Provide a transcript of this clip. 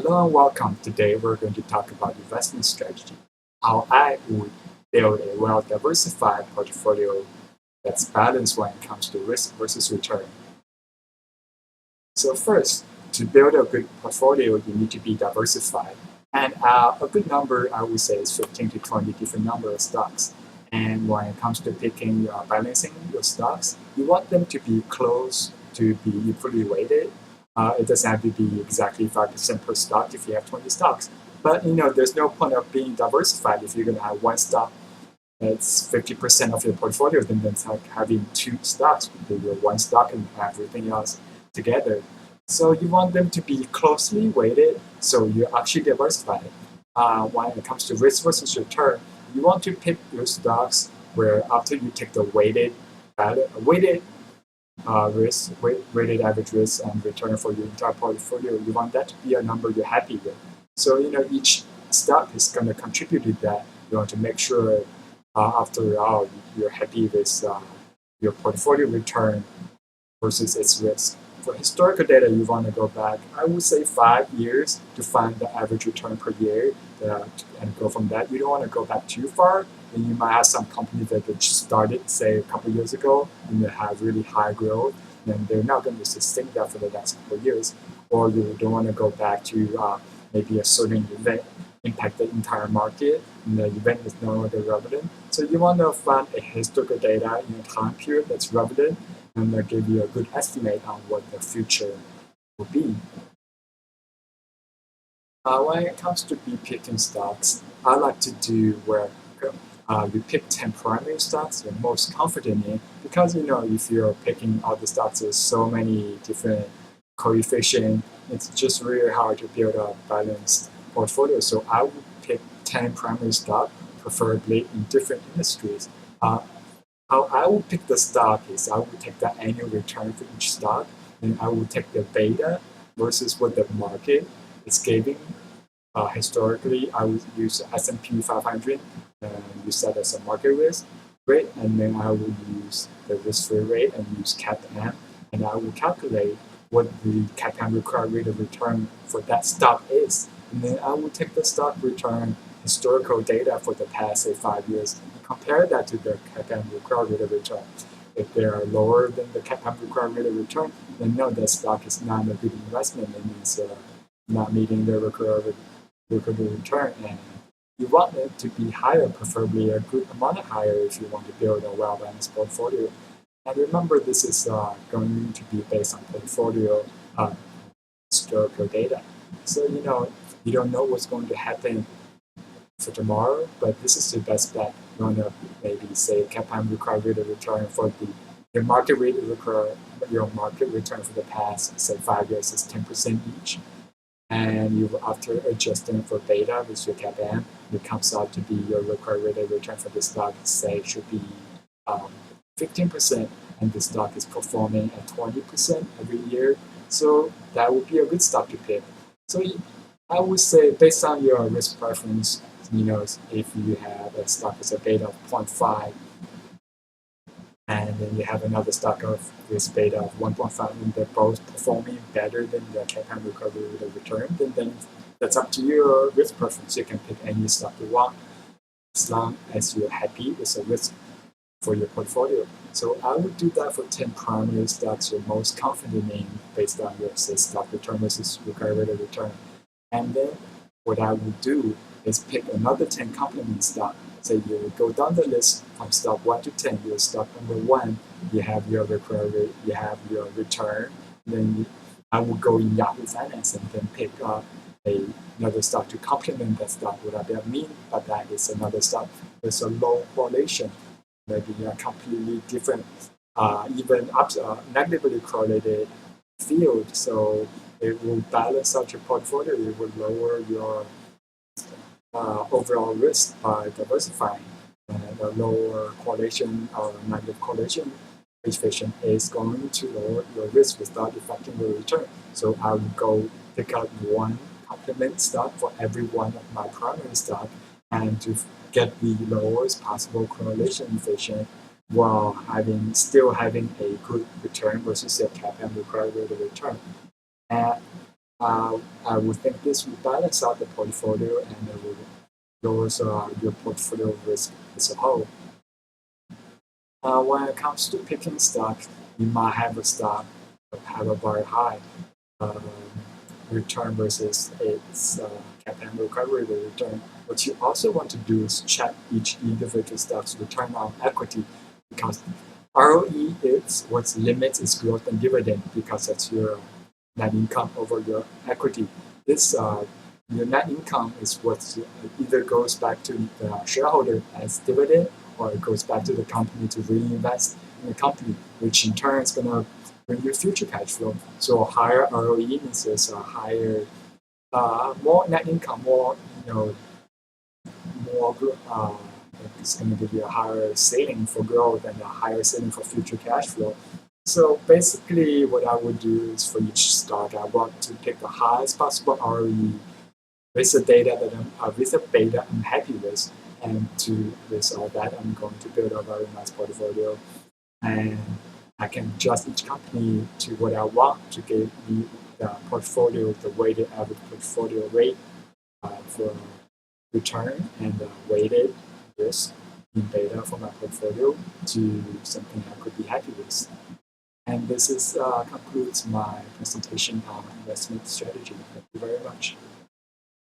Hello and welcome. Today we're going to talk about investment strategy. How I would build a well-diversified portfolio that's balanced when it comes to risk versus return. So first, to build a good portfolio, you need to be diversified. And a good number, I would say, is 15 to 20 different number of stocks. And when it comes to picking, balancing your stocks, you want them to be close to be equally weighted. It doesn't have to be exactly 5% per stock if you have 20 stocks. But there's no point of being diversified if you're going to have one stock that's 50% of your portfolio, then that's like having two stocks, with your one stock and everything else together. So you want them to be closely weighted, so you're actually diversified. When it comes to risk versus return, you want to pick your stocks where after you take the weighted weighted average risk and return for your entire portfolio, you want that to be a number you're happy with. So each stock is going to contribute to that. You want to make sure after all you're happy with your portfolio return versus its risk. For historical data, you want to go back, I would say 5 years to find the average return per year and go from that. You don't want to go back too far. And you might have some companies that just started, say, a couple of years ago, and they have really high growth, and they're not going to sustain that for the next couple of years. Or you don't want to go back to maybe a certain event impact the entire market, and the event is no longer relevant. So you want to find a historical data in a time period that's relevant and that give you a good estimate on what the future will be. When it comes to be picking stocks, I like to do where you pick 10 primary stocks you're most confident in because if you're picking all the stocks, there's so many different coefficients. It's just really hard to build a balanced portfolio. So I would pick 10 primary stocks, preferably in different industries. Uh, how I would pick the stock is I would take the annual return for each stock, and I would take the beta versus what the market is giving. Historically, I would use S&P 500 and use that as a market risk rate, and then I would use the risk-free rate and use CAPM, and I will calculate what the CAPM required rate of return for that stock is. And then I will take the stock return historical data for the past, say, 5 years and compare that to the CAPM required rate of return. If they are lower than the CAPM required rate of return, then no, that stock is not a good investment. It means not meeting the required return, and you want it to be higher, preferably a good amount higher if you want to build a well-balanced portfolio. And remember, this is going to be based on portfolio historical data. So you don't know what's going to happen for tomorrow, but this is the best bet. You want to maybe say CAPM required rate of return for your market rate of return, your market return for the past, say, 5 years is 10% each. And you after adjusting for beta with your CAPM, it comes out to be your required rate of return for the stock, say, should be 15%, and the stock is performing at 20% every year. So that would be a good stock to pick. So I would say, based on your risk preference, if you have a stock with a beta of 0.5, and then you have another stock of with beta of 1.5, and they're both performing better than the CAPM recovery rate of return, then that's up to your risk preference. You can pick any stock you want as long as you're happy with the risk for your portfolio. So I would do that for 10 primary stocks you're most confident in based on your, say, stock return versus required rate of return. And then what I would do is pick another 10 complement stock. So you go down the list from stock 1 to 10. Your stock number 1, you have your required rate, you have your return. Then I will go in Yahoo Finance and then pick up another stock to complement that stock. What I mean by that is another stock with a low correlation, maybe a completely different, even negatively correlated field. So it will balance out your portfolio. It will lower your overall risk by diversifying. And a lower correlation or negative correlation coefficient is going to lower your risk without affecting your return. So I would go pick out one complement stock for every one of my primary stock, and to get the lowest possible correlation coefficient while still having a good return versus a CAPM required rate of return. And I would think this would balance out the portfolio and it would lower your portfolio risk as a whole. When it comes to picking stock, you might have a stock have a very high um, return versus its cap and recovery return. What you also want to do is check each individual stock's return on equity because ROE is what limits its growth and dividend because that's your net income over your equity. This your net income is what either goes back to the shareholder as dividend or it goes back to the company to reinvest in the company, which in turn is going to bring you future cash flow. So a higher ROE means there's a higher, more net income, more more it's going to give you a higher ceiling for growth and a higher ceiling for future cash flow. So basically, what I would do is for each stock, I want to pick the highest possible ROE with the data that with the beta I'm happy with, and to with all that, I'm going to build a very nice portfolio, and I can adjust each company to what I want to give me the portfolio, the weighted average portfolio rate for return and weighted risk in beta for my portfolio to something I could be happy with. And this is concludes my presentation on investment strategy. Thank you very much.